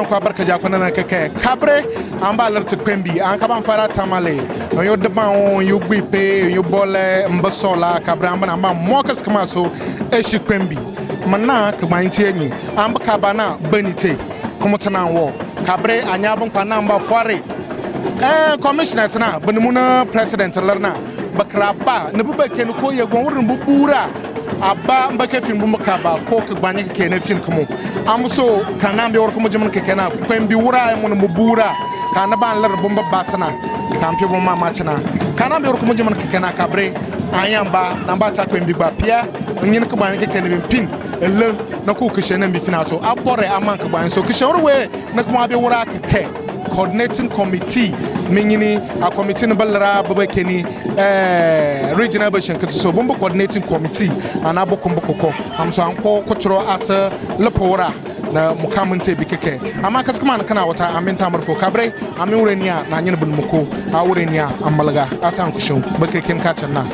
an kwa barka jakwana na keke kabre amba alert kwembi an ka ban fara tamale yo de ban yo gbipe yo bole mbasola kabre amba na ma mokas kama so eshi kwembi mana ka ban tienyi amba ka bana benite komo tana wo kabre anya bon kwa namba fare commissioners na benumuna president lerna bakraba ne bu beken ko ye gon wurin bubura aba mbake fin bu makaba ko ka gbanye ke na fin komo amso kana mbe worko mo jemun ke kana kwembi wura mun bubura kana ban lar bomba basana kampe bo mama chana kana mbe worko mo jemun ke kana kabre ayamba namba ta kwembi ba pia nyin ka gbanye ke kana pin elen na ko kishe na mbi finato abore aman ka gbanye so kishe worwe na kuma be wura ke coordinating committee mingini a committee no balra babakeni regional bashin so bombo coordinating committee ana bokombo kokko amso anko kotro asa lepora na mukamante bikeke ama kaskama kana wata aminta marfo kabre amin wureniya na nyin bin muko a wureniya amalaga asan kushun bakeken kacan na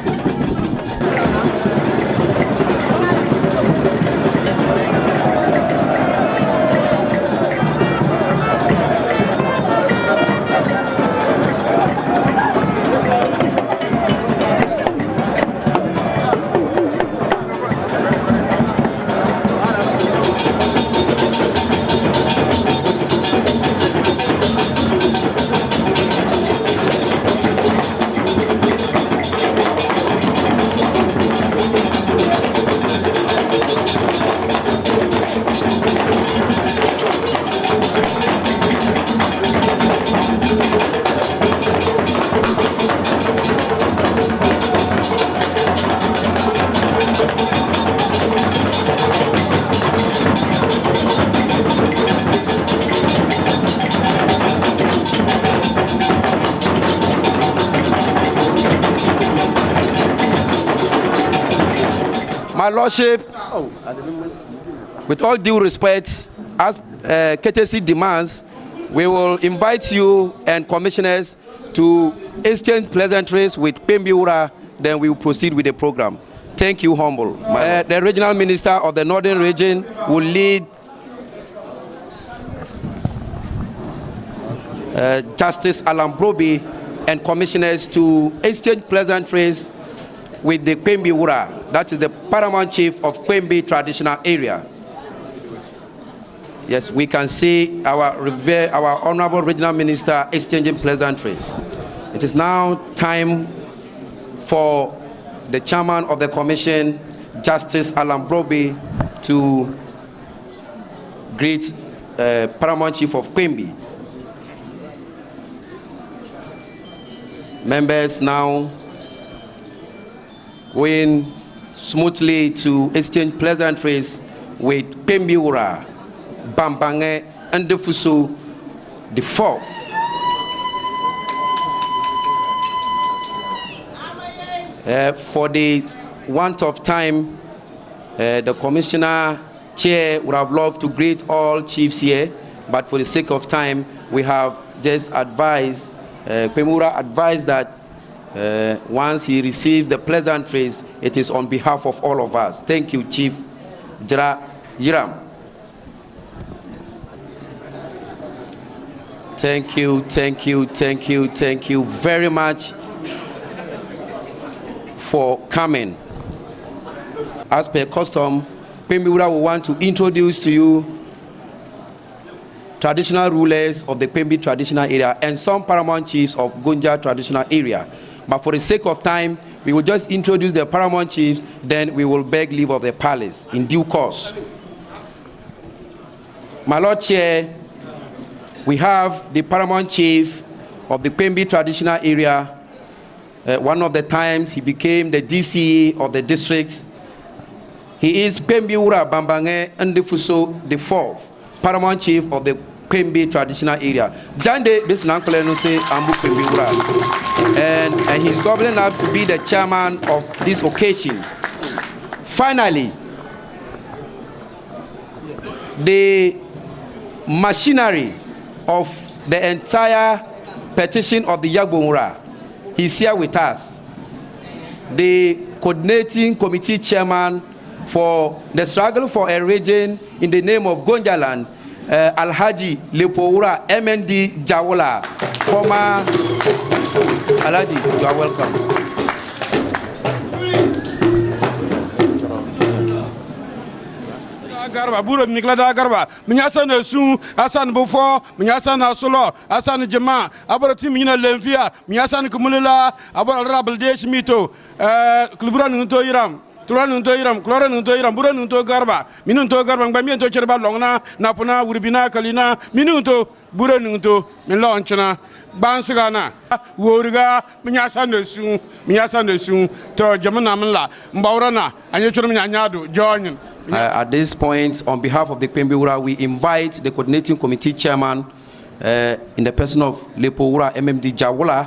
My Lordship, with all due respect, as courtesy demands, we will invite you and commissioners to exchange pleasantries with Pembiura, then we will proceed with the program. Thank you, humble. The regional minister of the northern region will lead Justice Alambrobi and commissioners to exchange pleasantries with the Pembiura, that is the paramount chief of Kwembi traditional area. Yes, we can see our honorable regional minister exchanging pleasantries. It is now time for the chairman of the commission, Justice Alambrobi, to greet paramount chief of Kwembi. Members now going smoothly to exchange pleasantries with Pembiura, Bambange, and Defuso the fourth. For the want of time, the commissioner chair would have loved to greet all chiefs here, but for the sake of time, we have just advised, Pembiura advised that once he receives the pleasantries, it is on behalf of all of us. Thank you, Chief Jara Yiram. Thank you very much for coming. As per custom, Pembiura will want to introduce to you traditional rulers of the Kwembi traditional area and some paramount chiefs of Gonja traditional area. But for the sake of time, we will just introduce the paramount chiefs, then we will beg leave of the palace in due course. My Lord Chair, we have the paramount chief of the Kwembi traditional area. One of the times he became the DCE of the district. He is Pembiura Bambange Ndefuso the fourth, paramount chief of the Kwembi traditional area. Jande Bisnankole no say Ambu Pembiura. And he's governing up to be the chairman of this occasion. Finally, the machinery of the entire petition of the Yagbonura is here with us. The coordinating committee chairman for the struggle for a region in the name of Gonjaland Alhaji Lepowura MND Jawola, former Alhaji, you are welcome. Garba buro Niklada Garba minyasa na su asan bufo minyasa na solo asan jama aboro timina lenfia minyasa na kumulula aboro rabel de smito klubura nunto iram Tura nunto iram, klora nunto iram, bura nunto garba, minunto garba, ngba to cherba longna, napuna, urbina, kalina, minunto, bura nunto, min launchana, bansagana, woriga, minyasa nesu, to jamana mla, mbaurana, and you churmanyado, join. At this point, on behalf of the Pembiura, we invite the coordinating committee chairman, in the person of Lepowura MMD Jawola,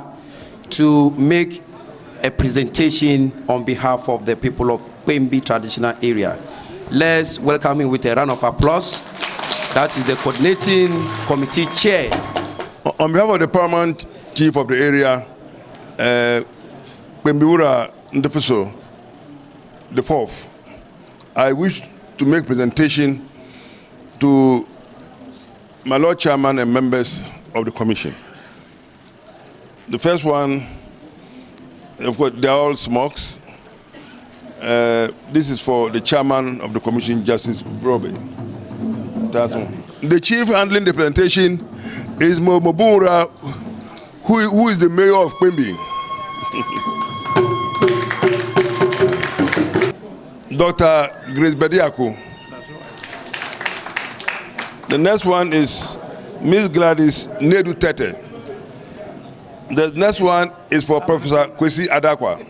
to make a presentation on behalf of the people of Pembi traditional area. Let's welcome him with a round of applause. That is the coordinating committee chair. On behalf of the paramount chief of the area, Pembiura Ndefuso, the fourth, I wish to make presentation to my Lord Chairman and members of the commission. The first one, of course, they're all smokes. This is for the chairman of the commission, Justice Brobe. That's one. The chief handling the presentation is Mobura, who is the mayor of Pembi. Dr. Grace Bediako. The next one is Miss Gladys Nedu Tete. The next one is for Professor Kwesi Adakwa.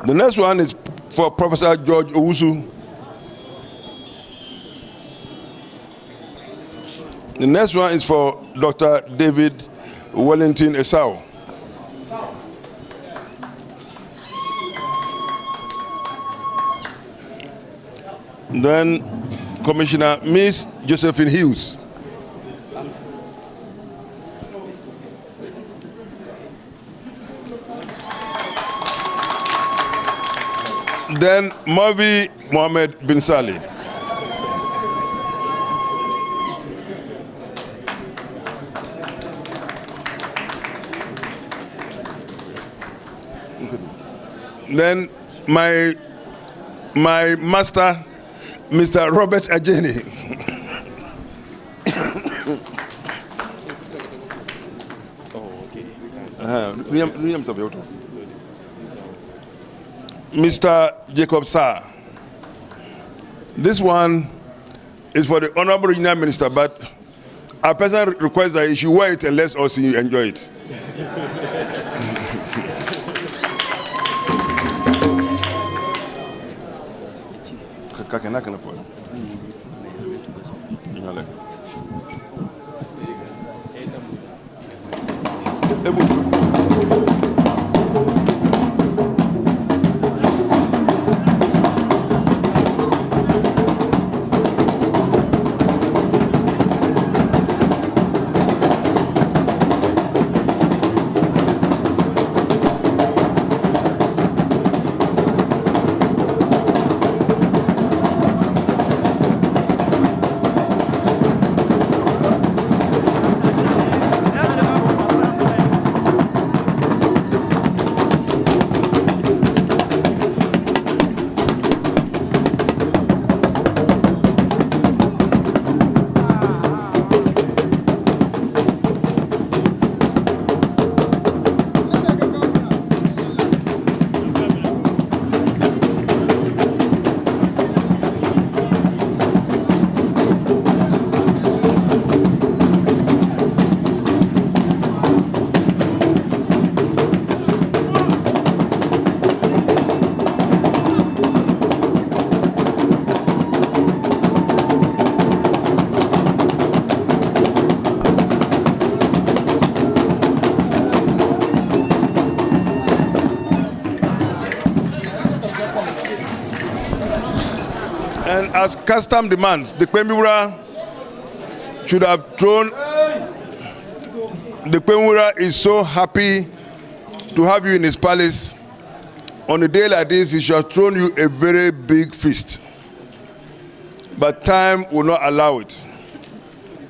The next one is for Professor George Owusu. The next one is for Dr. David Wellington Esau. Then Commissioner Miss Josephine Hughes. Then Mavi Mohammed bin Saleh. Then my master, Mr. Robert Ajeni. Mr. Jacob Sarr. This one is for the Honorable Regional Minister, but our person requests that he should wear it and let us enjoy it. And as custom demands, the Pembiura should have thrown. The Pembiura is so happy to have you in his palace, on a day like this, he should have thrown you a very big feast. But time will not allow it.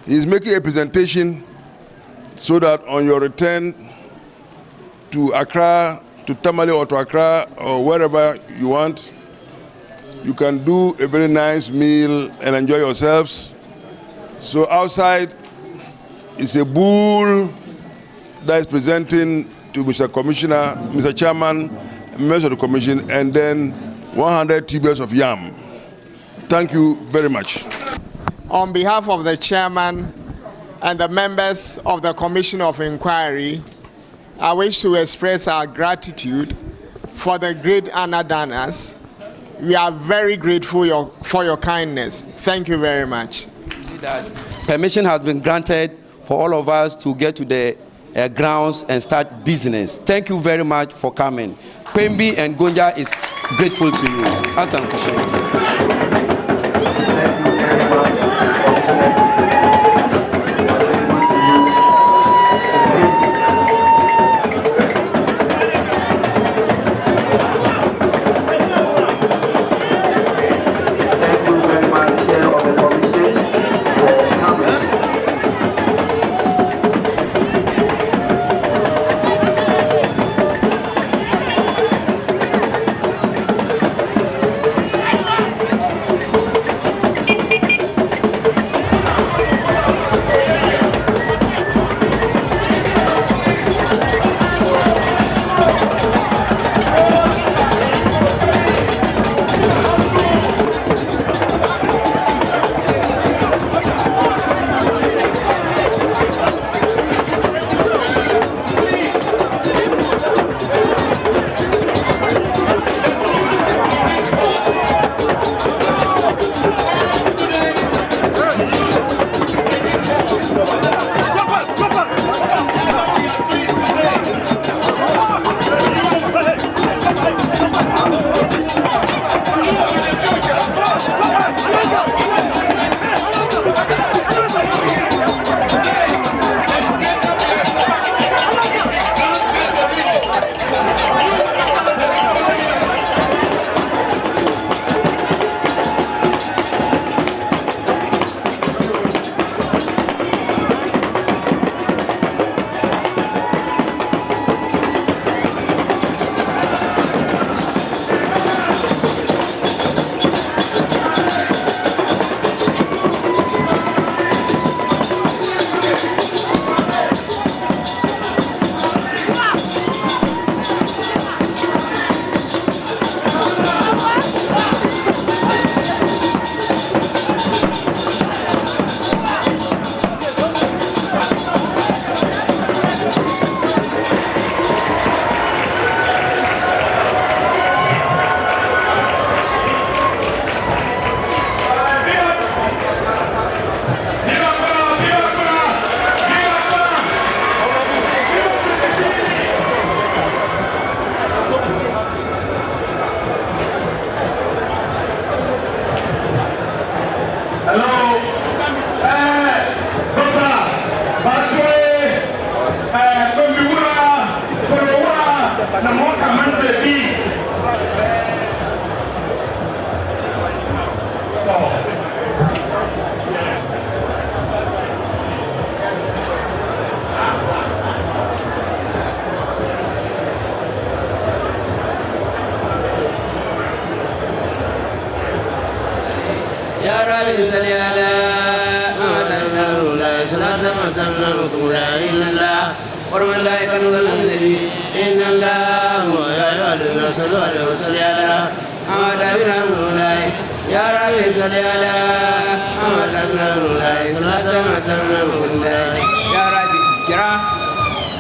He's making a presentation so that on your return to Accra, to Tamale or to Accra or wherever you want, you can do a very nice meal and enjoy yourselves. So outside is a bull that is presenting to Mr. Commissioner, Mr. Chairman, members of the commission, and then 100 tubers of yam. Thank you very much. On behalf of the chairman and the members of the Commission of Inquiry, I wish to express our gratitude for the great honor done us. We are very grateful for your kindness. Thank you very much. Permission has been granted for all of us to get to the grounds and start business. Thank you very much for coming. Kwembi and Gonja is grateful to you. Asan Kushe.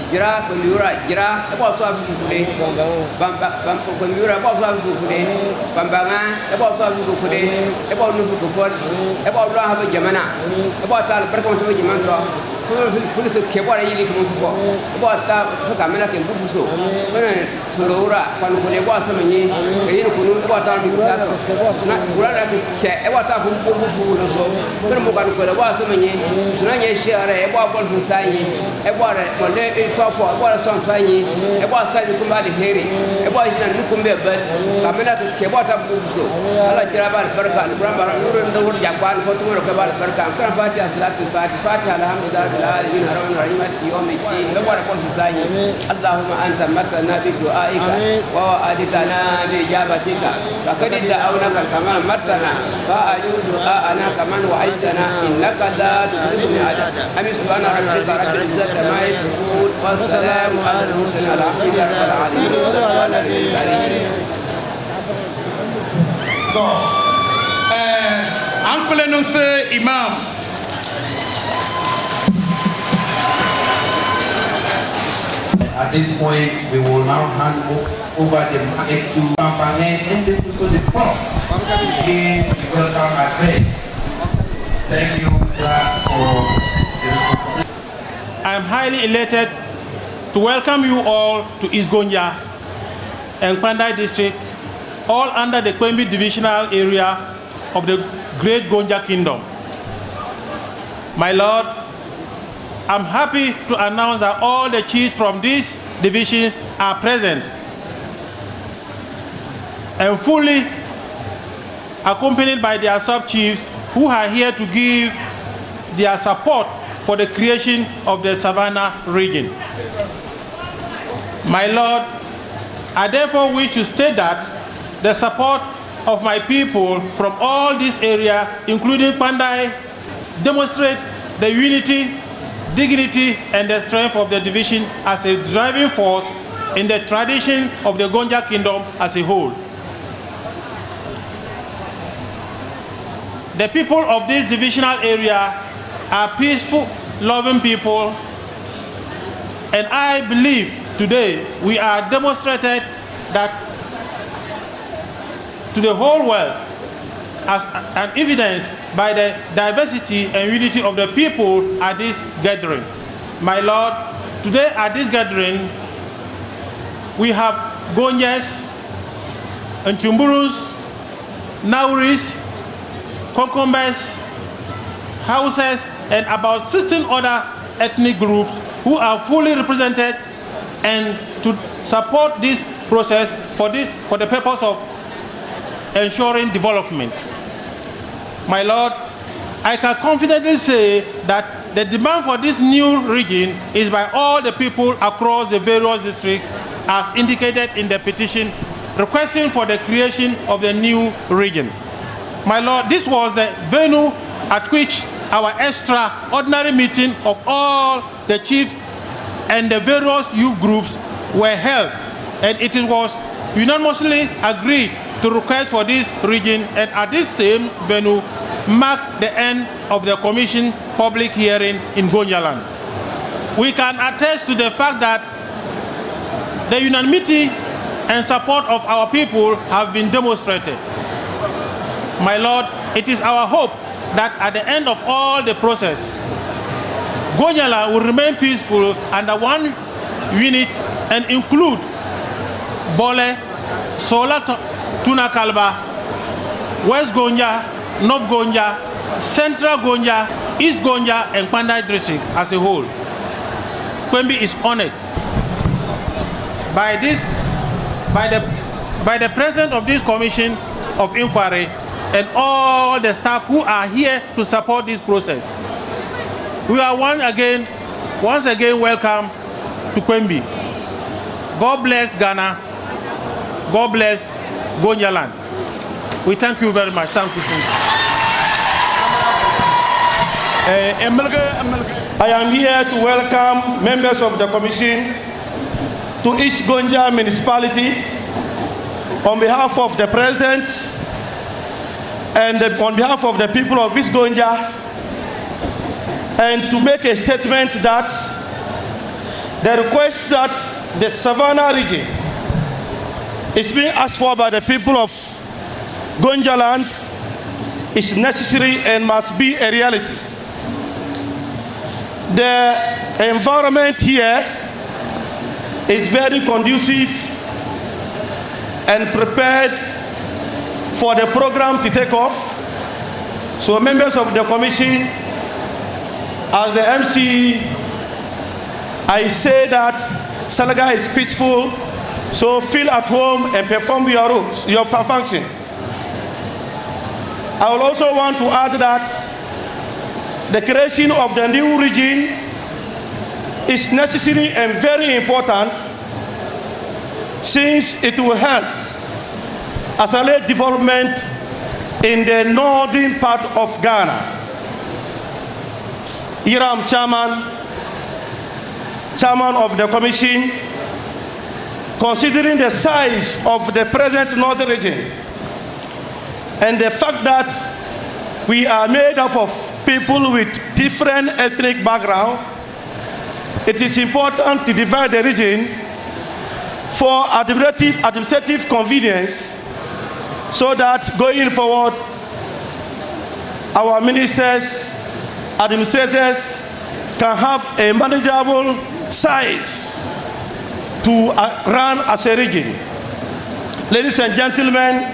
Jira Kundura, Jira, about Sabu Kude, Kundura, about Sabu Kude, Bambanga, about Sabu Kude, about Nupukufon, about Raha Jamana, about Al Percon to Jamanta, fulu ke bora yili ko fo bo ta ka mena ke bufu so mena sulura kan ko le bo asamenye e yin ko no bo ta mi ta na kurara ke e bo ta fu bufu no so mena mo kan ko le bo asamenye suna nye share e bo bol fu sanyi e bo re mo le e so ko bo so sanyi e bo sanyi ko ba de heri e bo jina ni ko be bel ka mena ke bo ta bufu so ala jira ba barka ni bramba nuru ndur jakwan ko tumero ke ba barka kan fatiha salatu fatiha alhamdulillah العالمين الرحمن الرحيم مالك يوم الدين نبارك كل ساعه اللهم انت متنا بدعائك ووعدتنا باجابتك فقد دعوناك كما متنا فاجب دعاءنا كما وعدتنا انك لا تخلف الميعاد امين سبحان ربك رب العزه ما يصفون والسلام على المرسلين الحمد لله رب العالمين Uncle Nunse Imam. At this point, we will now hand over the mic to Pampane and the Fuso de Pop. Again, we welcome our friend. Thank you for the I am highly elated to welcome you all to East Gonja and Pandai district, all under the Kwembi divisional area of the Great Gonja Kingdom. My Lord, I'm happy to announce that all the chiefs from these divisions are present and fully accompanied by their sub-chiefs who are here to give their support for the creation of the Savannah region. My Lord, I therefore wish to state that the support of my people from all this area, including Pandai, demonstrates the unity, dignity, and the strength of the division as a driving force in the tradition of the Gonja Kingdom as a whole. The people of this divisional area are peaceful, loving people, and I believe today we are demonstrated that to the whole world as an evidence by the diversity and unity of the people at this gathering. My Lord, today at this gathering, we have Gonjas, Nchumburus, Nauris, Konkombes, Hausas, and about 16 other ethnic groups who are fully represented and to support this process for the purpose of ensuring development. My Lord, I can confidently say that the demand for this new region is by all the people across the various districts as indicated in the petition requesting for the creation of the new region. My Lord, this was the venue at which our extraordinary meeting of all the chiefs and the various youth groups were held, and it was unanimously agreed to request for this region, and at this same venue marked the end of the commission public hearing in Gonjaland. We can attest to the fact that the unanimity and support of our people have been demonstrated. My Lord, it is our hope that at the end of all the process, Gonjaland will remain peaceful under one unit and include Bole, Sola Tuna Kalba, West Gonja, North Gonja, Central Gonja, East Gonja, and Pandai district as a whole. Kwembi is honored by the president of this commission of inquiry and all the staff who are here to support this process. We are once again welcome to Kwembi. God bless Ghana. God bless Gonjaland. We thank you very much. Thank you. I am here to welcome members of the commission to East Gonja municipality on behalf of the president and on behalf of the people of East Gonja, and to make a statement that the request that the Savannah region is being asked for by the people of Gonjaland is necessary and must be a reality. The environment here is very conducive and prepared for the program to take off. So members of the commission, as the MC, I say that Salaga is peaceful, so feel at home and perform your roles, your function. I will also want to add that the creation of the new region is necessary and very important, since it will help accelerate development in the northern part of Ghana. Here I'm chairman of the commission. Considering the size of the present northern region and the fact that we are made up of people with different ethnic background, it is important to divide the region for administrative convenience, so that going forward, our ministers, administrators can have a manageable size to run as a region. Ladies and gentlemen,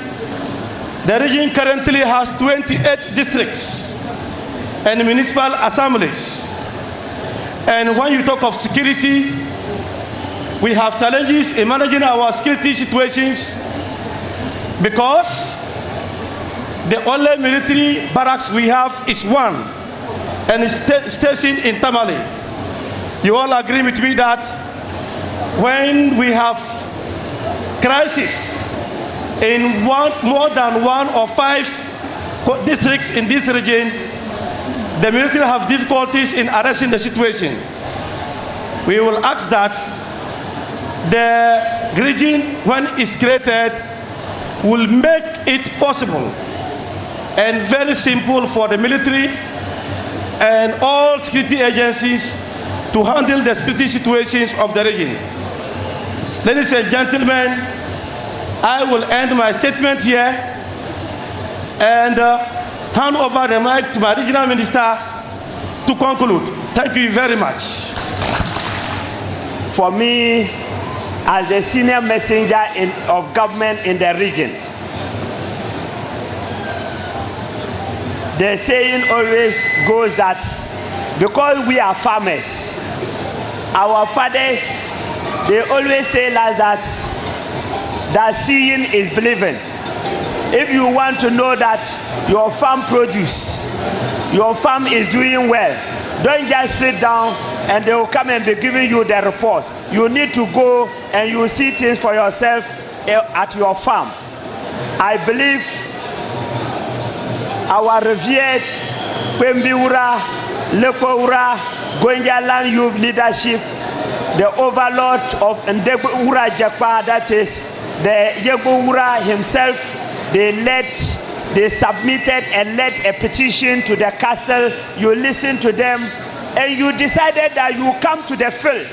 the region currently has 28 districts and municipal assemblies. And when you talk of security, we have challenges in managing our security situations, because the only military barracks we have is one, and it's stationed in Tamale. You all agree with me that when we have crisis in more than 1 or 5 districts in this region, the military have difficulties in arresting the situation. We will ask that the region, when it's created, will make it possible and very simple for the military and all security agencies to handle the security situations of the region. Ladies and gentlemen, I will end my statement here and hand over the mic to my regional minister to conclude. Thank you very much. For me, as a senior messenger of government in the region, the saying always goes that because we are farmers, our fathers, they always tell us that seeing is believing. If you want to know that your farm produce, your farm is doing well, don't just sit down and they will come and be giving you the report. You need to go and you see things for yourself at your farm. I believe our revered Pembiura, Lekoura, Gonja Land Youth Leadership, the overlord of Ndegura Jakpa, that is the Yegoura himself, they submitted and led a petition to the castle. You listened to them and you decided that you come to the field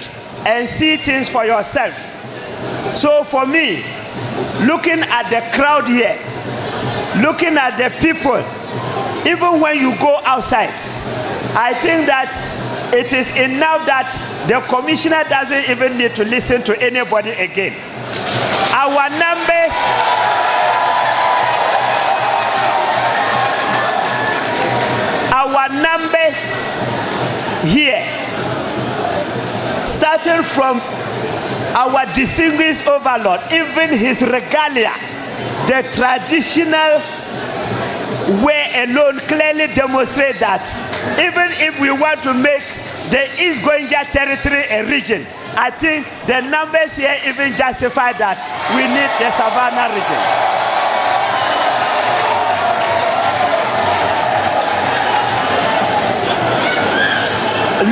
and see things for yourself. So for me, looking at the crowd here, looking at the people, even when you go outside, I think that it is enough that the commissioner doesn't even need to listen to anybody again. Our numbers here, starting from our distinguished overlord, even his regalia, the traditional way alone clearly demonstrate that even if we want to make the East Gonja territory a region, I think the numbers here even justify that we need the Savannah region.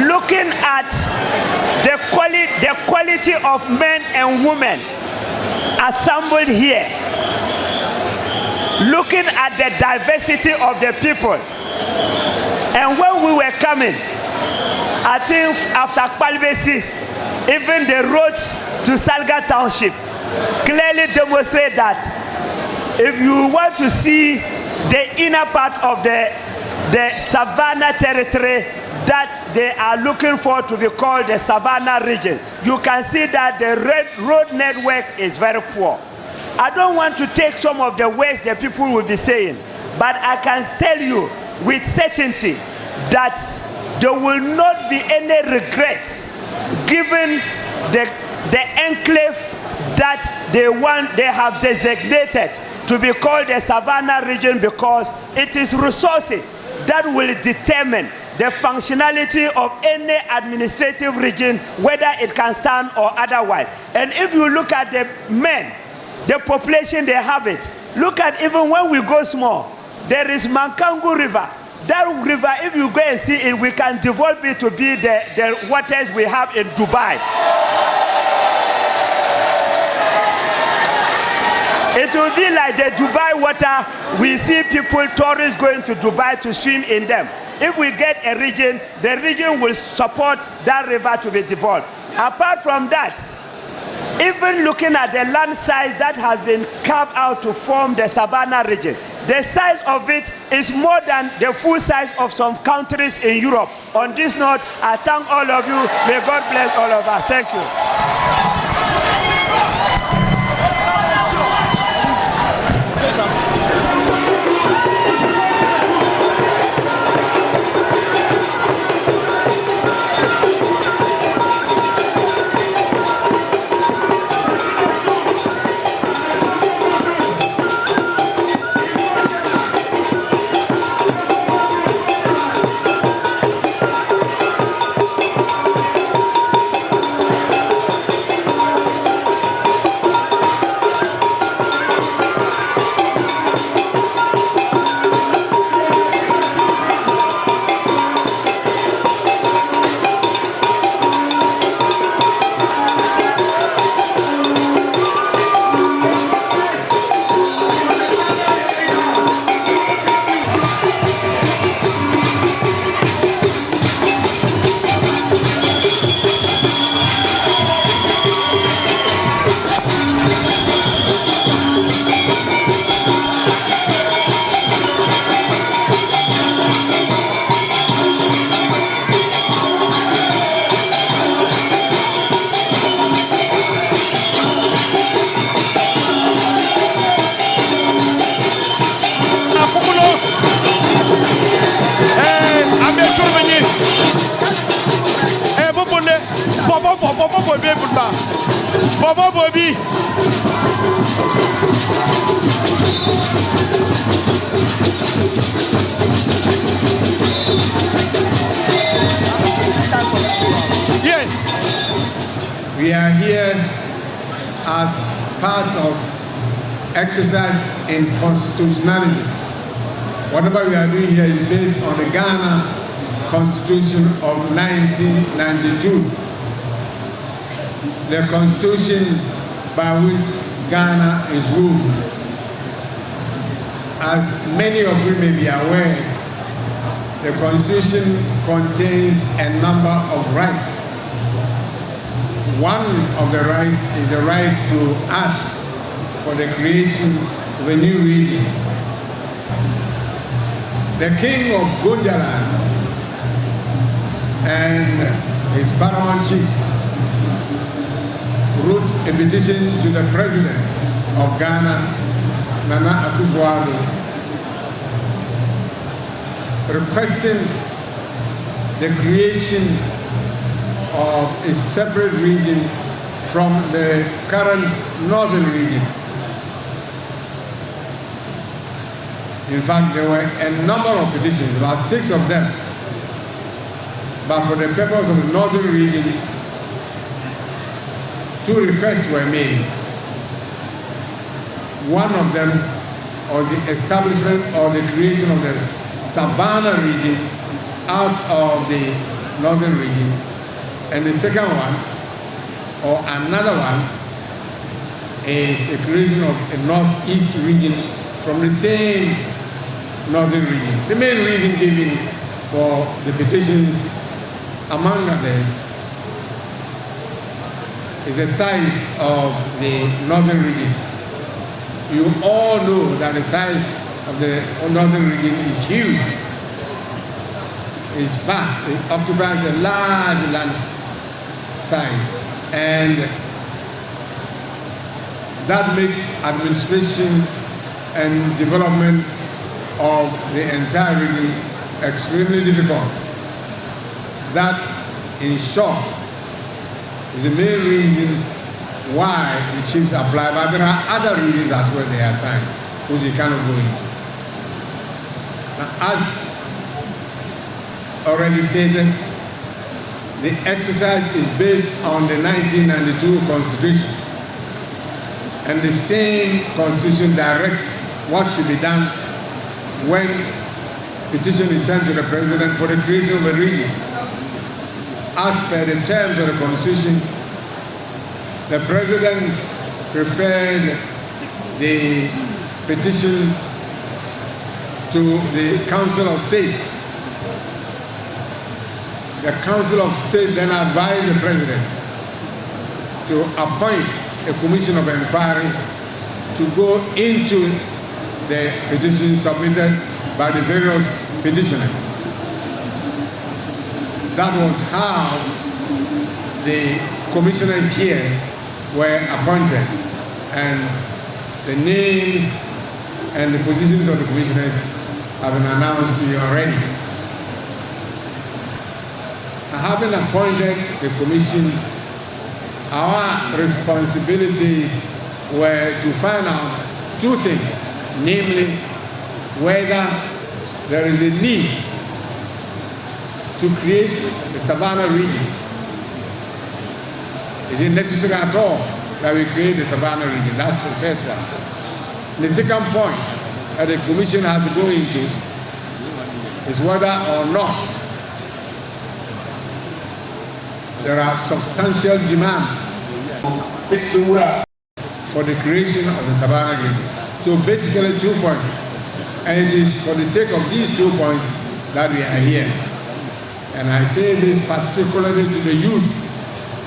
Looking at the quality of men and women assembled here, looking at the diversity of the people, and when we were coming, I think after Kpalbesi, even the road to Salga Township clearly demonstrate that if you want to see the inner part of the Savannah territory, that they are looking for to be called the Savannah region. You can see that the road network is very poor. I don't want to take some of the words that people will be saying, but I can tell you with certainty that there will not be any regrets given the enclave that they have designated to be called the Savannah region, because it is resources that will determine the functionality of any administrative region, whether it can stand or otherwise. And if you look at the men, the population they have it, look at even when we go small, there is Mankangu River. That river, if you go and see it, we can develop it to be the waters we have in Dubai. It will be like the Dubai water. We see people, tourists going to Dubai to swim in them. If we get a region, the region will support that river to be developed. Apart from that, even looking at the land size that has been carved out to form the Savannah region, the size of it is more than the full size of some countries in Europe. On this note, I thank all of you. May God bless all of us. Thank you. We are here as part of exercise in constitutionalism. Whatever we are doing here is based on the Ghana Constitution of 1992. The constitution by which Ghana is ruled. As many of you may be aware, the constitution contains a number of rights. One of the rights is the right to ask for the creation of a new region. The king of Gonjaland and his paramount chiefs wrote a petition to the president of Ghana, Nana Akufo-Addo, requesting the creation of a separate region from the current northern region. In fact, there were a number of petitions, about 6 of them. But for the purpose of the northern region, 2 requests were made. One of them was the establishment or the creation of the Savannah region out of the northern region. And the second one, or another one, is the creation of a northeast region from the same northern region. The main reason given for the petitions, among others, is the size of the northern region. You all know that the size of the northern region is huge. is vast. It occupies a large land size, and that makes administration and development of the entire region extremely difficult. That, in short, is the main reason why the chiefs apply, but there are other reasons as well they are assigned, which we cannot go into. Now, as already stated, the exercise is based on the 1992 Constitution, and the same Constitution directs what should be done when petition is sent to the President for the creation of a region. As per the terms of the Constitution, the President referred the petition to the Council of State. The Council of State then advised the President to appoint a commission of inquiry to go into the petition submitted by the various petitioners. That was how the commissioners here were appointed, and the names and the positions of the commissioners have been announced to you already. Having appointed the commission, our responsibilities were to find out two things, namely whether there is a need to create the Savannah region. Is it necessary at all that we create the Savannah region? That's the first one. The second point that the commission has to go into is whether or not there are substantial demands for the creation of the Savannah region. So basically 2 points. And it is for the sake of these 2 points that we are here. And I say this particularly to the youth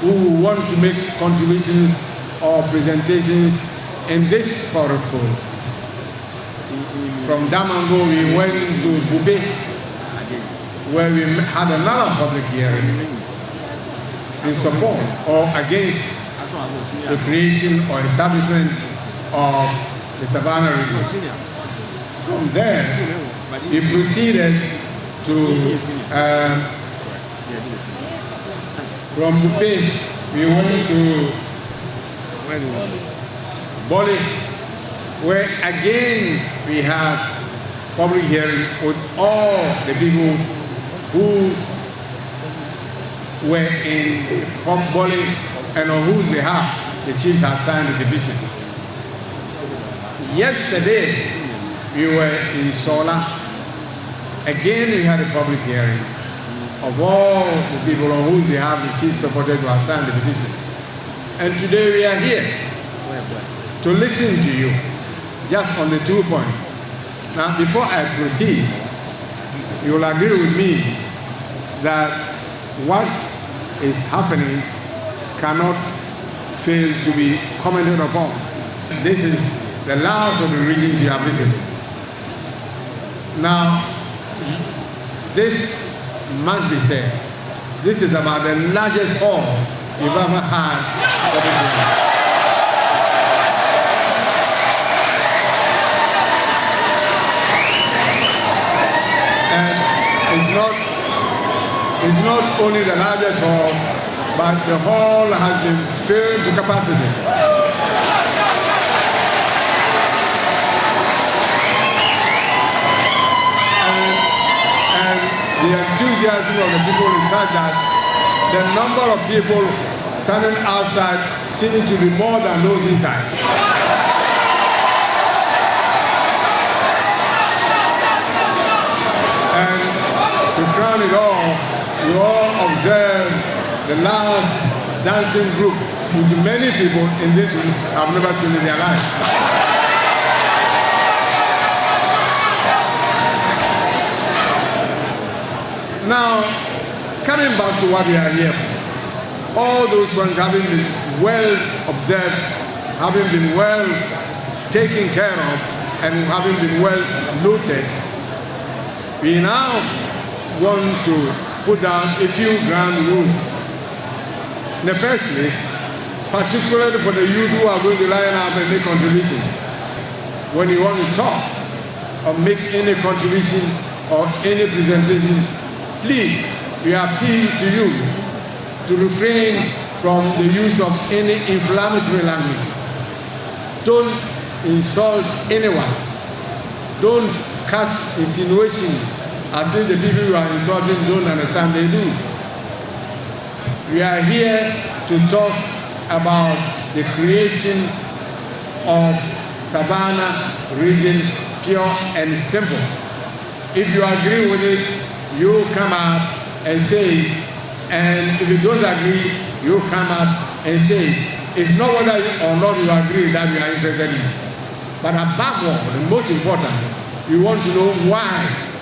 who want to make contributions or presentations in this forum. From Damango, we went to Bube, where we had another public hearing in support or against the creation or establishment of the Savannah region. From there, we proceeded to from Bupe, we went to Boli, where again we had public hearing with all the people who were in Boli and on whose behalf the chiefs had signed the petition. Yesterday, we were in Sola. Again, we had a public hearing of all the people on whose behalf the chiefs purported to have signed the petition. And today we are here to listen to you just on the 2 points. Now, before I proceed, you will agree with me that what is happening cannot fail to be commented upon. This is the last of the regions you have visited. Now, this must be said. This is about the largest hall you've ever had. And it's not only the largest hall, but the hall has been filled to capacity. The enthusiasm of the people is such that the number of people standing outside seem to be more than those inside. And to crown it all, you all observe the last dancing group, which many people in this room have never seen in their lives. Now, coming back to what we are here for, all those ones having been well observed, having been well taken care of, and having been well noted, we now want to put down a few ground rules. In the first place, particularly for the youth who are going to line up and make contributions, when you want to talk or make any contribution or any presentation, please, we appeal to you to refrain from the use of any inflammatory language. Don't insult anyone. Don't cast insinuations as if the people you are insulting don't understand they do. We are here to talk about the creation of Savannah region, pure and simple. If you agree with it, you come up and say it. And if you don't agree, you come up and say it. It's not whether or not you agree that we are interested in. But above all, the most important, we want to know why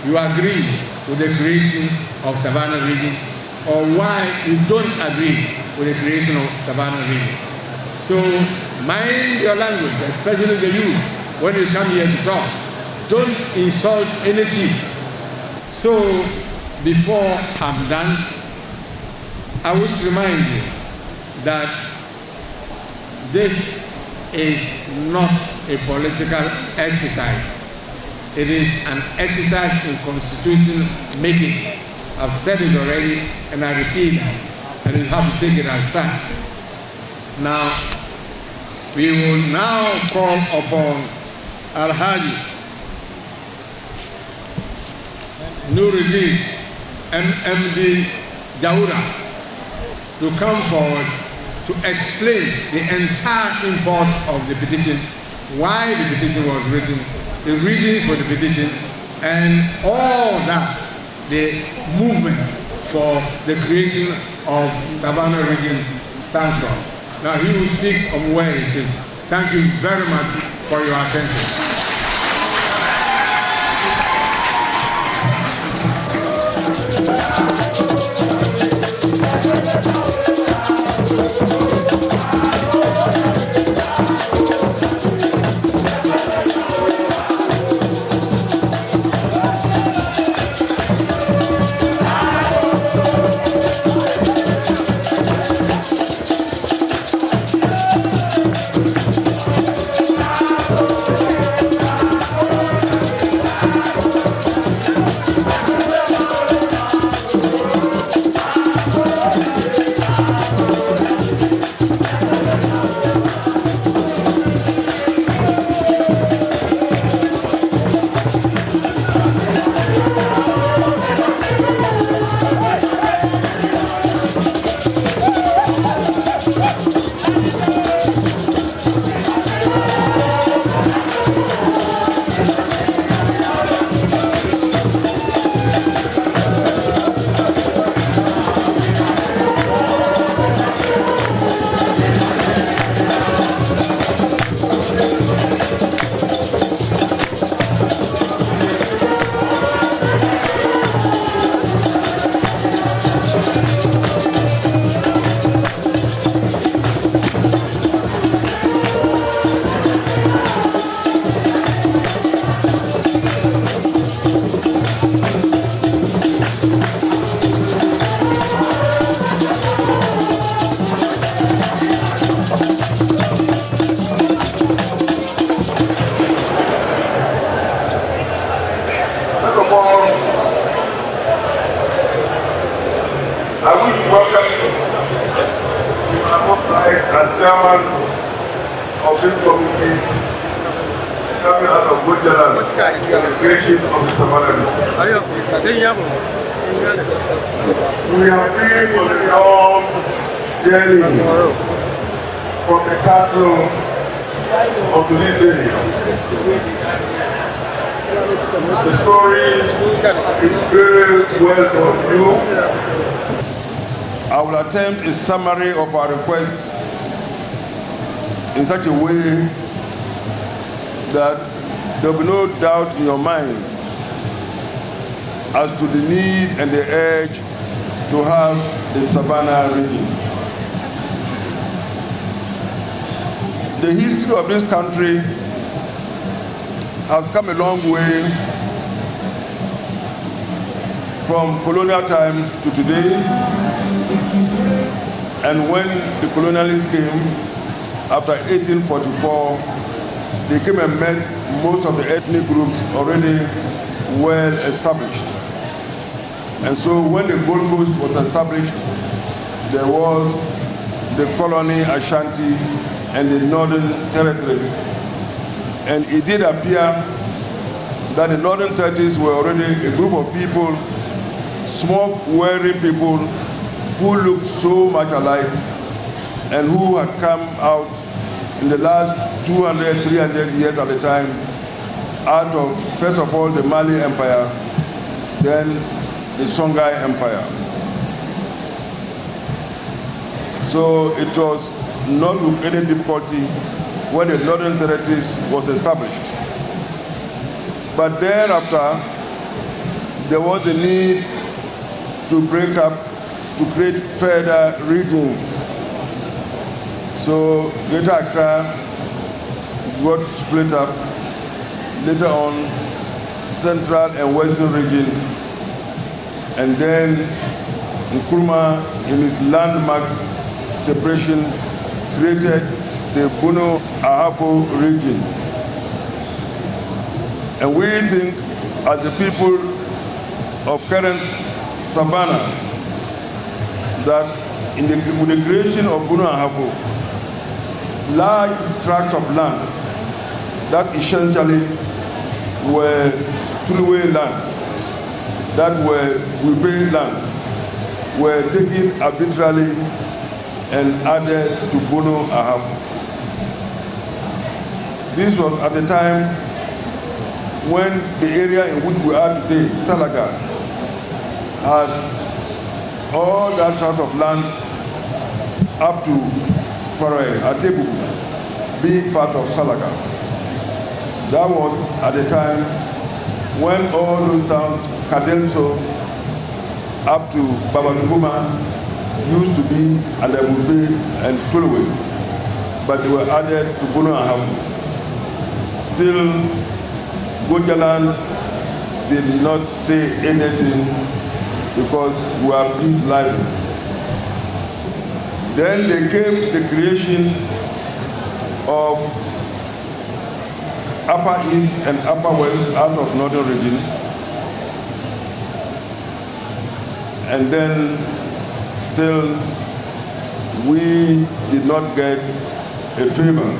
you agree with the creation of Savannah region or why you don't agree with the creation of Savannah region. So mind your language, especially the youth, when you come here to talk. Don't insult any chief. So before I'm done, I wish to remind you that this is not a political exercise. It is an exercise in constitution making. I've said it already and I repeat it, and you have to take it as such. Now, we will now call upon Alhaji Nuruddin MMD Jaura to come forward to explain the entire import of the petition, why the petition was written, the reasons for the petition, and all that the movement for the creation of Savannah region stands from. Now he will speak of where he says, thank you very much for your attention. chairman of this committee coming out of Gujarat, the creation of the Savannah. We have been on a long journey from the castle of the Liddy. The story is very well known. I will attempt a summary of our request in such a way that there will be no doubt in your mind as to the need and the urge to have the Savannah region. The history of this country has come a long way from colonial times to today, and when the colonialists came after 1844, they came and met most of the ethnic groups already well established. And so when the Gold Coast was established, there was the colony Ashanti and the Northern Territories. And it did appear that the Northern Territories were already a group of people, smoke-wearing people who looked so much alike and who had come out in the last 200, 300 years at the time out of, first of all, the Mali Empire, then the Songhai Empire. So it was not with any difficulty when the Northern Territories was established. But thereafter, there was a need to break up, to create further regions. So Greater Accra got split up. Later on, Central and Western region, and then Nkrumah, in his landmark separation, created the Bono Ahafo region. And we think, as the people of current Savannah, that with the creation of Bono Ahafo, large tracts of land that essentially were Tuluwe lands, that were Wibe lands, were taken arbitrarily and added to Bono Ahafo. This was at the time when the area in which we are today, Salaga, had all that tract of land up to Parae, Atebu, being part of Salaga. That was at the time when all those towns, Kadelso, up to Babaluguma, used to be Alebube and Tuluwe, but they were added to Bono Ahafo. Still, Gojaland did not say anything because we are peace lively. Then there came the creation of Upper East and Upper West out of Northern region. And then still we did not get a favor.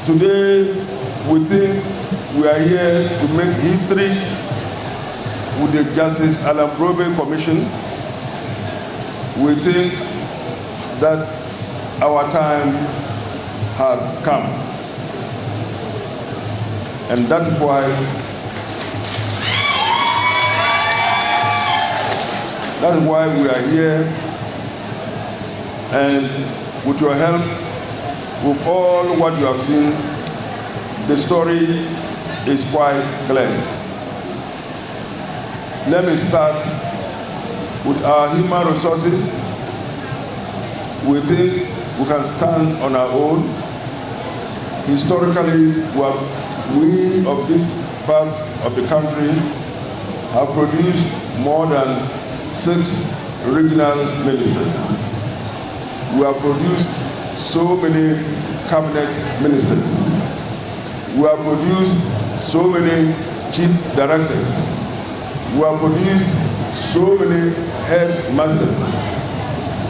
Today we think we are here to make history with the Justice Alan Brobe Commission. We think that our time has come. And that is why we are here, and with your help, with all what you have seen, the story is quite clear. Let me start with our human resources. We think we can stand on our own. Historically, we of this part of the country have produced more than 6 regional ministers. We have produced so many cabinet ministers. We have produced so many chief directors. We have produced so many headmasters.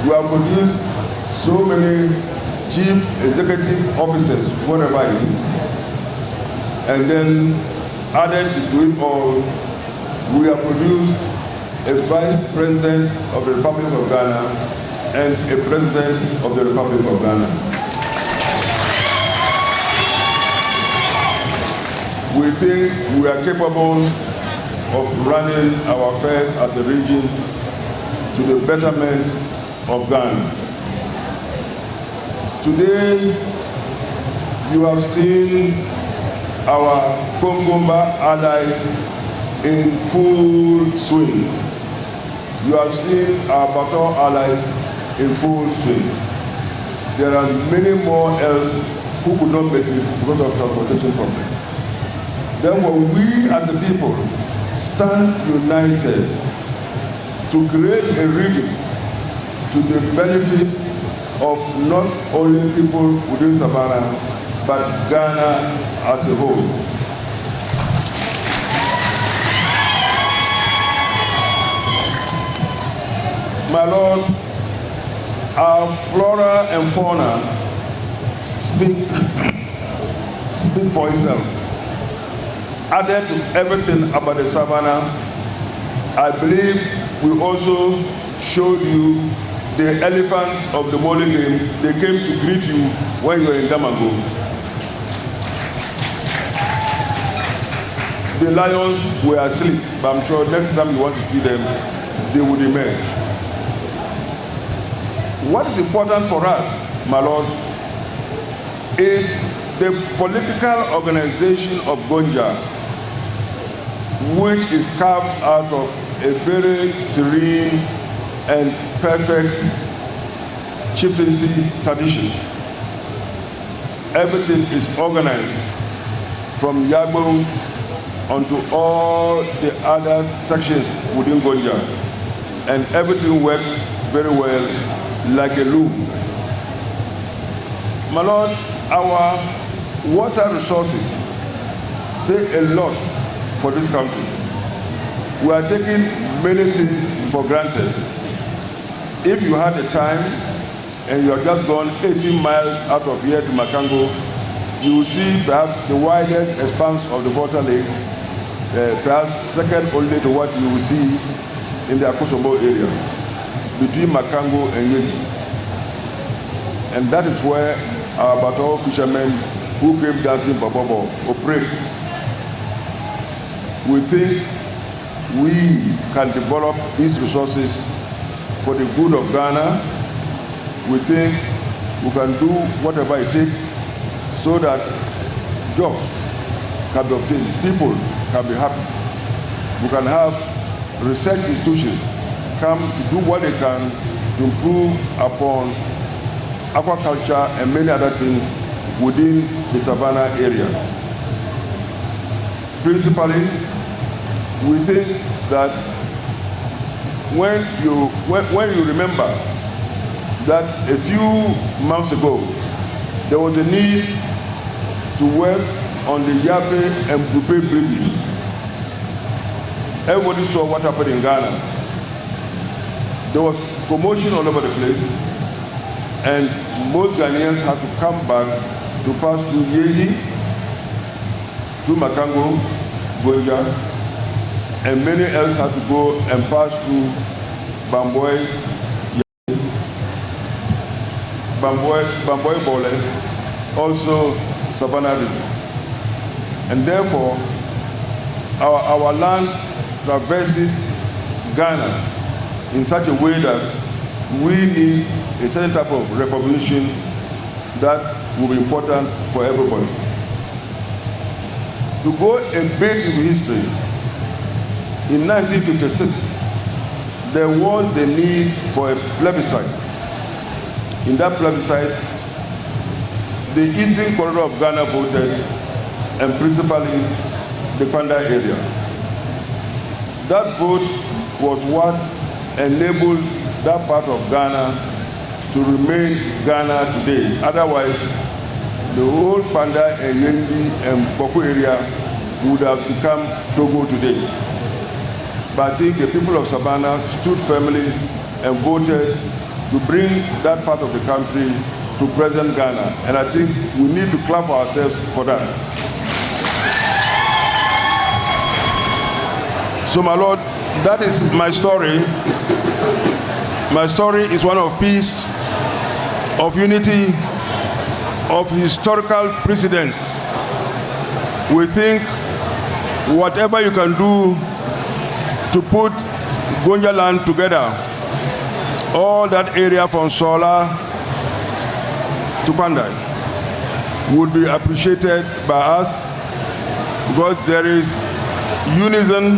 We have produced so many chief executive officers, whatever it is. And then added to it all, we have produced a vice president of the Republic of Ghana and a president of the Republic of Ghana. We think we are capable of running our affairs as a region to the betterment of Ghana. Today, you have seen our Kongomba allies in full swing. You have seen our Baton allies in full swing. There are many more else who could not make it because of transportation problems. Therefore, we as a people stand united to create a region to the benefit of not only people within Savannah, but Ghana as a whole. My Lord, our flora and fauna speak for itself. Added to everything about the Savannah, I believe we also showed you the elephants of the Mole game. They came to greet you when you were in Damago. The lions were asleep, but I'm sure next time you want to see them, they would emerge. What is important for us, my Lord, is the political organization of Gonja, which is carved out of a very serene and perfect chieftaincy tradition. Everything is organized from Yagbo onto all the other sections within Gonja, and everything works very well like a loom. My Lord, our water resources say a lot for this country. We are taking many things for granted. If you had the time and you have just gone 18 miles out of here to Makango, you will see perhaps the widest expanse of the water lake, perhaps second only to what you will see in the Akosombo area, between Makango and Yeji. And that is where our Bato fishermen who came dancing Babobo operate. We think we can develop these resources for the good of Ghana. We think we can do whatever it takes so that jobs can be obtained, people can be happy. We can have research institutions come to do what they can to improve upon aquaculture and many other things within the Savannah area. Principally, we think that when you remember that a few months ago there was a need to work on the Yape and Bupe bridges. Everybody saw what happened in Ghana. There was commotion all over the place, and most Ghanaians had to come back to pass through Yeji, through Makango, Gonja, and many else had to go and pass through Bamboy Bole, also Savannah River. And therefore, our land traverses Ghana in such a way that we need a certain type of recognition that will be important for everybody. To go a bit into history, in 1956, there was the need for a plebiscite. In that plebiscite, the eastern corridor of Ghana voted, and principally the Kwanda area. That vote was what enabled that part of Ghana to remain Ghana today. Otherwise, the whole Kwanda and Yendi and Boko area would have become Togo today. But I think the people of Savannah stood firmly and voted to bring that part of the country to present Ghana. And I think we need to clap for ourselves for that. So my Lord, that is my story. My story is one of peace, of unity, of historical precedence. We think whatever you can do to put Gonja land together, all that area from Sola to Pandai, would be appreciated by us, because there is unison,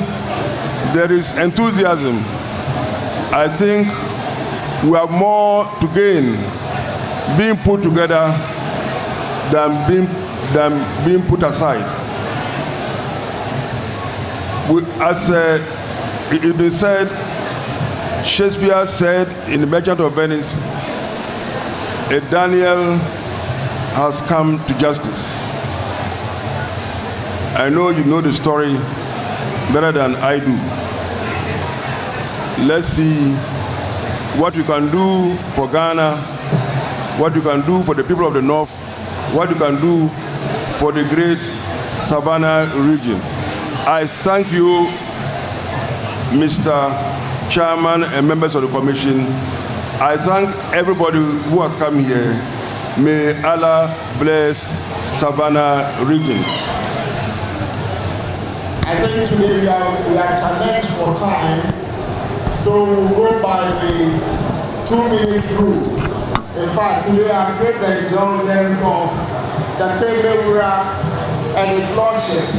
there is enthusiasm. I think we have more to gain being put together than being put aside. As it been said, Shakespeare said in The Merchant of Venice, a Daniel has come to justice. I know you know the story better than I do. Let's see what you can do for Ghana, what you can do for the people of the North, what you can do for the great Savannah region. I thank you, Mr. Chairman and members of the Commission. I thank everybody who has come here. May Allah bless Savannah region. I think today we are challenged for time, so we'll go by the 2-minute rule. In fact, today I pray the indulgence of the Pembewura and his lordship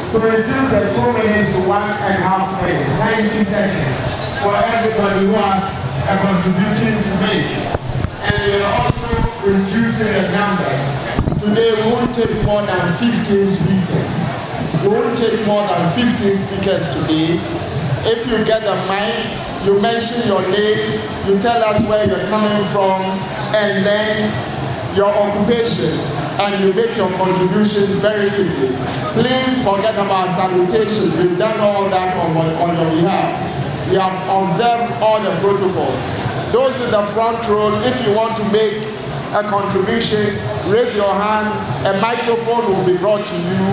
to reduce the 2 minutes to 1.5 minutes, 90 seconds, for everybody who has a contribution to make. And we are also reducing the numbers. Today we won't take more than 15 speakers. We won't take more than 15 speakers today. If you get the mic, you mention your name, you tell us where you're coming from, and then your occupation, and you make your contribution very quickly. Please forget about salutation. We've done all that on your behalf. We have observed all the protocols. Those in the front row, if you want to make a contribution, raise your hand, a microphone will be brought to you,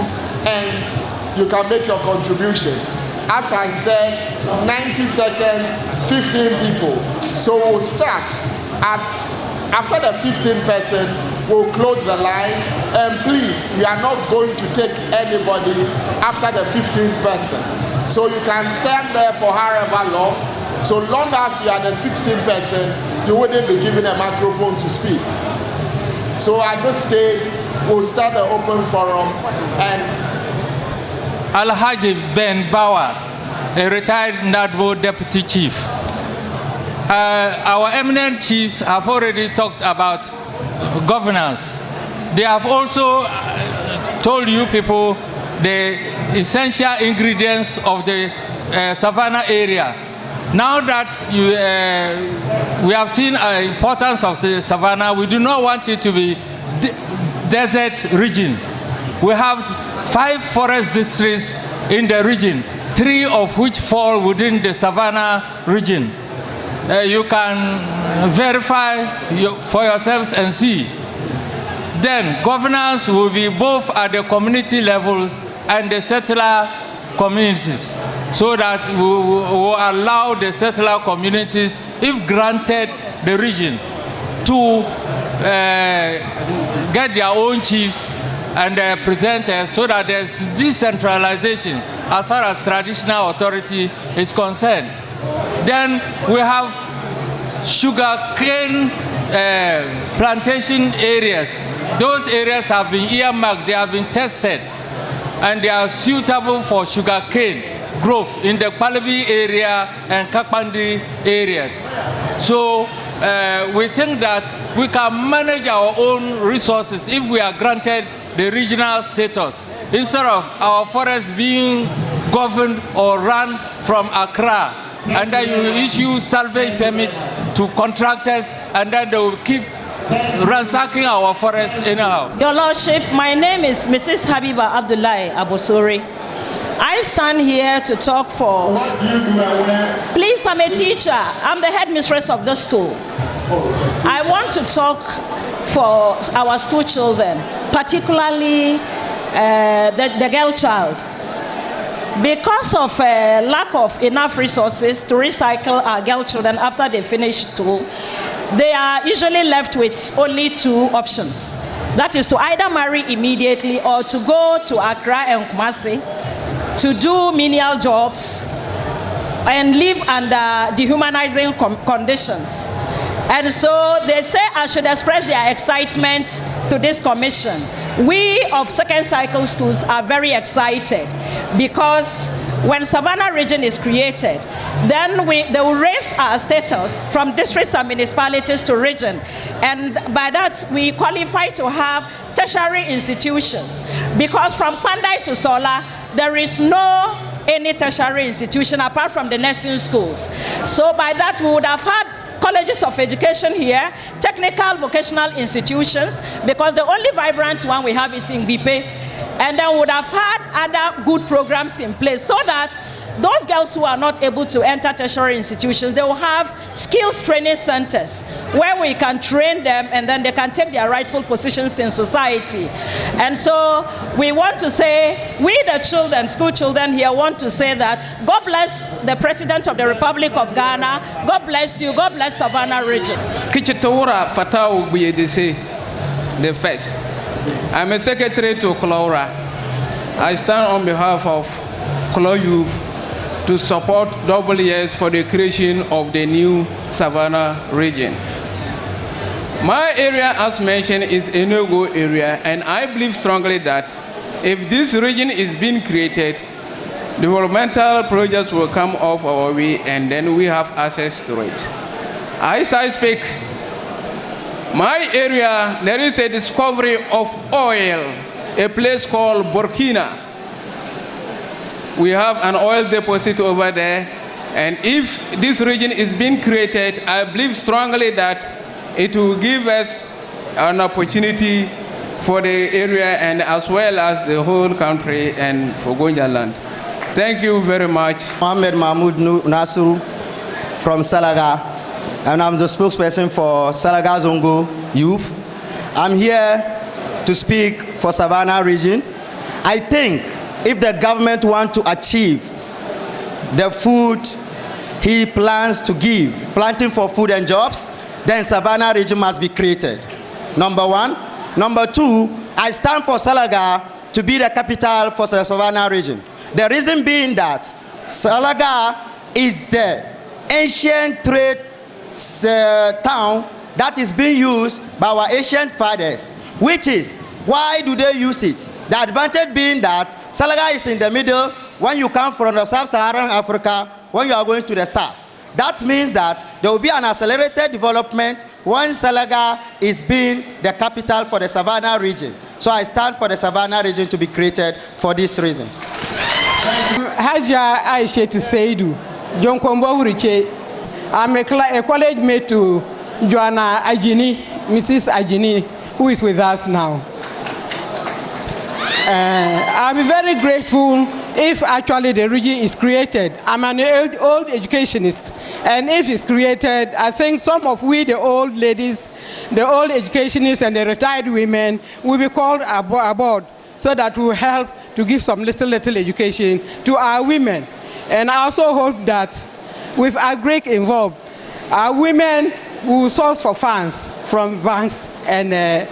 and you can make your contribution. As I said, 90 seconds, 15 people. So we'll start after the 15th person, we'll close the line. And please, we are not going to take anybody after the 15th person. So you can stand there for however long. So long as you are the 16th person, you wouldn't be given a microphone to speak. So at this stage, we'll start the open forum. And Alhaji Ben Bauer, a retired NADBO deputy chief. Our eminent chiefs have already talked about governance. They have also told you people the essential ingredients of the Savannah area. Now that we have seen the importance of the Savannah, we do not want it to be desert region. We have 5 forest districts in the region, 3 of which fall within the Savannah region. You can verify for yourselves and see. Then governance will be both at the community levels and the settler communities, so that we will allow the settler communities, if granted the region, to get their own chiefs and presenters, so that there's decentralization as far as traditional authority is concerned. Then we have sugar cane plantation areas. Those areas have been earmarked, they have been tested, and they are suitable for sugar cane growth in the Palabi area and Kakpandi areas. So we think that we can manage our own resources if we are granted the regional status, instead of our forests being governed or run from Accra, and then you issue salvage permits to contractors, and then they will keep ransacking our forests anyhow. Your Lordship, my name is Mrs. Habiba Abdullahi Abosori. I stand here to talk for... Please, I'm a teacher. I'm the headmistress of the school. I want to talk for our school children, particularly the girl child. Because of lack of enough resources to recycle our girl children after they finish school, they are usually left with only 2 options. That is to either marry immediately or to go to Accra and Kumasi to do menial jobs and live under dehumanizing conditions. And so they say I should express their excitement to this commission. We of second cycle schools are very excited because when Savannah region is created, then they will raise our status from districts and municipalities to region. And by that, we qualify to have tertiary institutions. Because from Pandai to Sola, there is no any tertiary institution apart from the nursing schools. So by that, we would have had colleges of education here, technical vocational institutions, because the only vibrant one we have is in Bipe, and then we would have had other good programs in place so that those girls who are not able to enter tertiary institutions, they will have skills training centers where we can train them and then they can take their rightful positions in society. And so we want to say, we the children, school children here want to say that God bless the President of the Republic of Ghana, God bless you, God bless Savannah region. Kichitawura Fatau Buyedese, the first. I'm a secretary to Kolora. I stand on behalf of Kolo Youth to support WS for the creation of the new Savannah region. My area, as mentioned, is Enugu area, and I believe strongly that if this region is being created, developmental projects will come off our way, and then we have access to it. As I speak, my area, there is a discovery of oil, a place called Burkina. We have an oil deposit over there, and if this region is being created, I believe strongly that it will give us an opportunity for the area and as well as the whole country and for Gonja land. Thank you very much. Mohamed Mahmoud Nasru from Salaga, and I'm the spokesperson for Salaga Zongo Youth. I'm here to speak for Savannah region. I think if the government wants to achieve the food he plans to give, planting for food and jobs, then Savannah region must be created. Number one. Number two, I stand for Salaga to be the capital for the Savannah region. The reason being that Salaga is the ancient trade town that is being used by our ancient fathers, which is, why do they use it? The advantage being that Salaga is in the middle when you come from the sub-Saharan Africa, when you are going to the south. That means that there will be an accelerated development when Salaga is being the capital for the Savannah region. So I stand for the Savannah region to be created for this reason. Haja Aisha to Seidu, John Kombo Uriche. I'm a college mate to Joanna Ajini, Mrs. Ajini, who is with us now. I'll be very grateful if actually the region is created. I'm an old educationist, and if it's created, I think some of we, the old ladies, the old educationists and the retired women will be called aboard so that we will help to give some little education to our women. And I also hope that with our Greek involved, our women will source for funds from banks and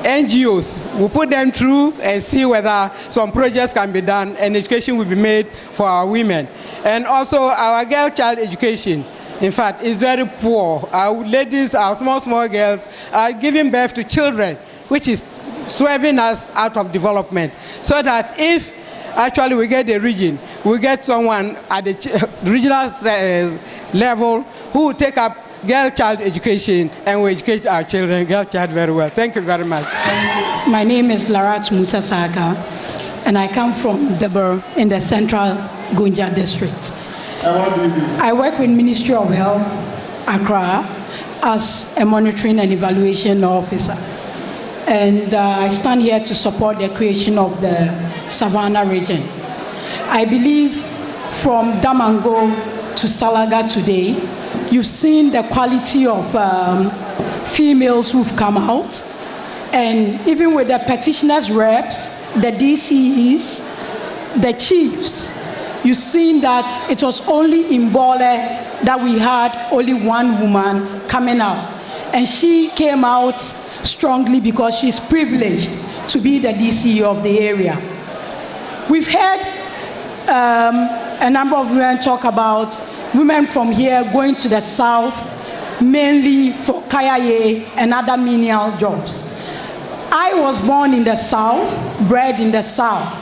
NGOs. We'll put them through and see whether some projects can be done and education will be made for our women. And also our girl child education, in fact, is very poor. Our ladies, our small girls are giving birth to children, which is swerving us out of development. So that if actually we get the region, we get someone at the regional level who will take up girl child education and we educate our children, girl child, very well. Thank you very much. My name is Larat Musa Saka, and I come from Debor in the central Gunja district. I work with Ministry of Health, Accra, as a monitoring and evaluation officer. And I stand here to support the creation of the Savannah region. I believe from Damango to Salaga today, you've seen the quality of females who've come out. And even with the petitioners' reps, the DCEs, the chiefs, you've seen that it was only in Bole that we had only one woman coming out. And she came out strongly because she's privileged to be the DCE of the area. We've heard a number of women talk about women from here going to the south, mainly for kayaye and other menial jobs. I was born in the south, bred in the south.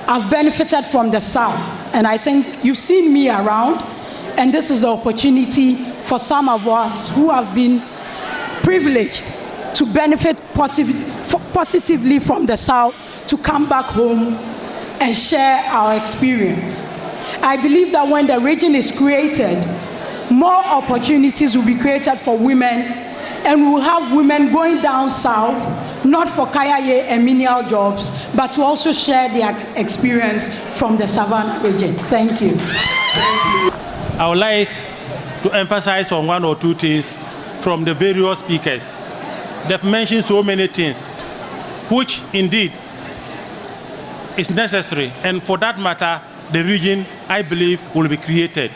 I've benefited from the south, and I think you've seen me around, and this is the opportunity for some of us who have been privileged to benefit positively from the south to come back home and share our experience. I believe that when the region is created, more opportunities will be created for women, and we will have women going down south, not for kayaye and menial jobs, but to also share their experience from the Savannah region. Thank you. I would like to emphasize on one or two things from the various speakers. They've mentioned so many things, which indeed is necessary, and for that matter, the region, I believe, will be created.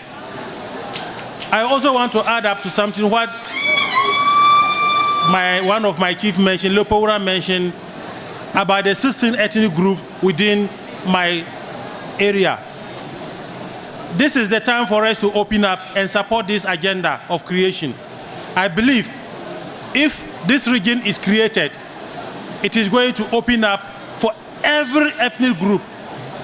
I also want to add up to something what one of my chief mentioned, Leopora mentioned, about the 16 ethnic groups within my area. This is the time for us to open up and support this agenda of creation. I believe if this region is created, it is going to open up for every ethnic group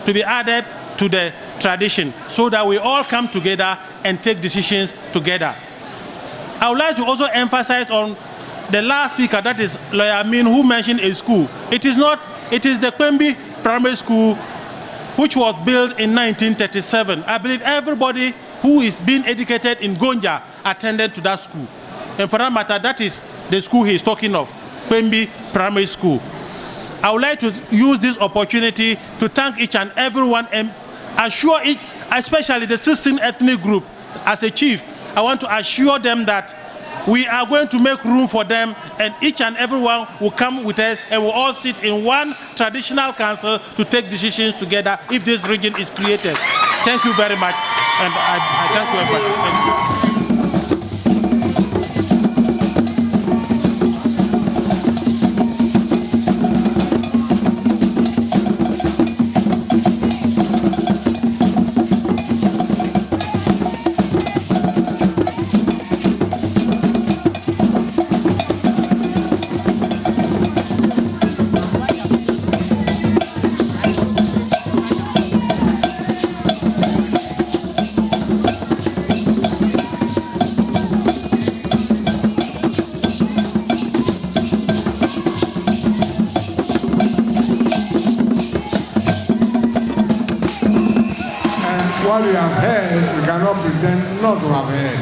to be added to the tradition so that we all come together and take decisions together. I would like to also emphasize on the last speaker, that is Lawyer Amin, who mentioned a school. It is the Kwembi Primary School, which was built in 1937. I believe everybody who is being educated in Gonja attended to that school. And for that matter, that is the school he is talking of, Kwembi Primary School. I would like to use this opportunity to thank each and everyone and assure it, especially the 16 ethnic group. As a chief, I want to assure them that we are going to make room for them, and each and everyone will come with us, and we'll all sit in one traditional council to take decisions together if this region is created. Thank you very much, and I thank you everybody. Thank you. What we have heard, we cannot pretend not to have heard.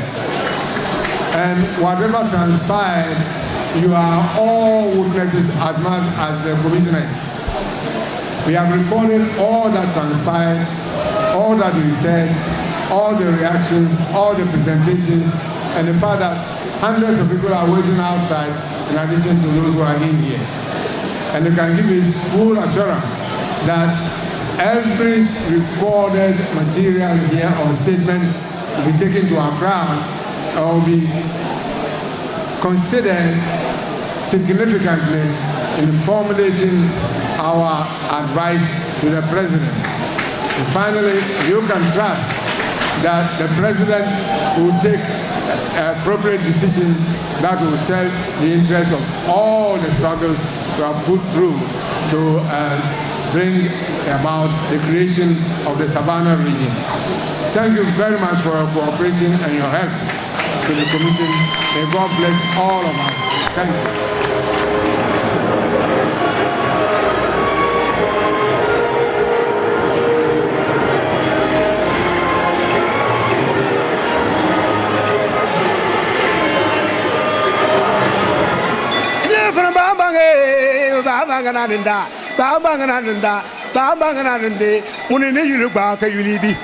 And whatever transpired, you are all witnesses as much as the commissioners. We have recorded all that transpired, all that we said, all the reactions, all the presentations, and the fact that hundreds of people are waiting outside in addition to those who are in here. And you can give me full assurance that every recorded material here or statement will be taken to Accra or will be considered significantly in formulating our advice to the President. And finally, you can trust that the President will take appropriate decisions that will serve the interests of all the struggles we have put through to bring about the creation of the Savannah region. Thank you very much for your cooperation and your help to the Commission. May God bless all of us. Thank you. Babangananda, Babanganande, Unini Yulubaka Yulibi.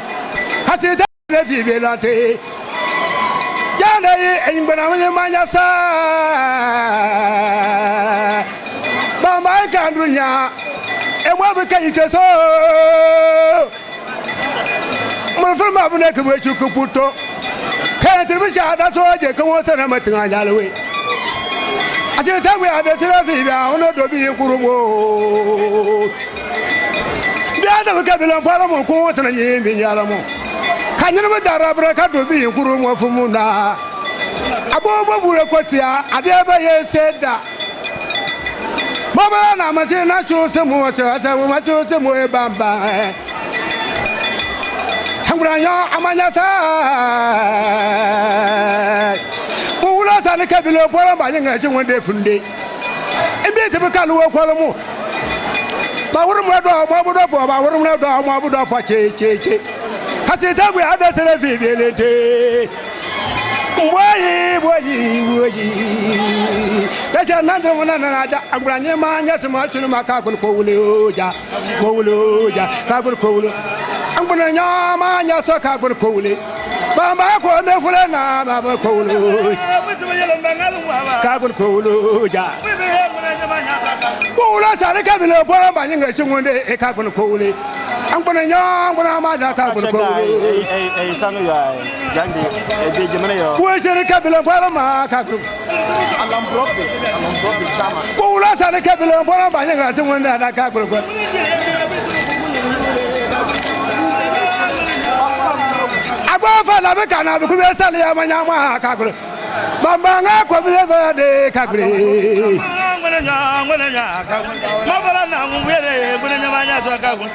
Hatita Velate Yana and Banamanya Manasa Bamba Candunya, and what can you tell so? Mufama Bunaka, which you could put to Can't that's why you come out and Matanga. I said that we are the Therapy, I want to be a Kurumo. The other Gabilan Palamo, Quote and Yalamo. Can you never Darabra to be a Kurumo Fumuna? Above Buraquatia, I never said that. Mama, I say not to some more, as I will to some more Bamba. Tangraya, Amanasa. And the capital of Palama, one day from day. And better Kalu Palamo. ba wurum na do mo bu do po ba wurum na do mo bu do po che kasi ta bu ada tere si belete boyi kacha nando mona na da abranye ma nya tuma tunu maka kun ko wule ja ka kun ko wule ambuna nya ma nya so ka kun ko wule ba ma ko me fule na ba ko wule ka kun ko wule ja ko wule sare ka bile bo ba nyinga shingunde e ka kun ko wule ambuna nya ambuna ma da ka kun ko wule sanu ya jandi e de jemene yo sere kabila bora ma ka group alam block chama ko la sare kabila bora ba nyanga se wonda da ka group agba fa la be kana be ku be sale ya manya ma ka group bamba nga ko be ba de ka group ngwana nya ka ma bala na mu were bune nya manya so ka group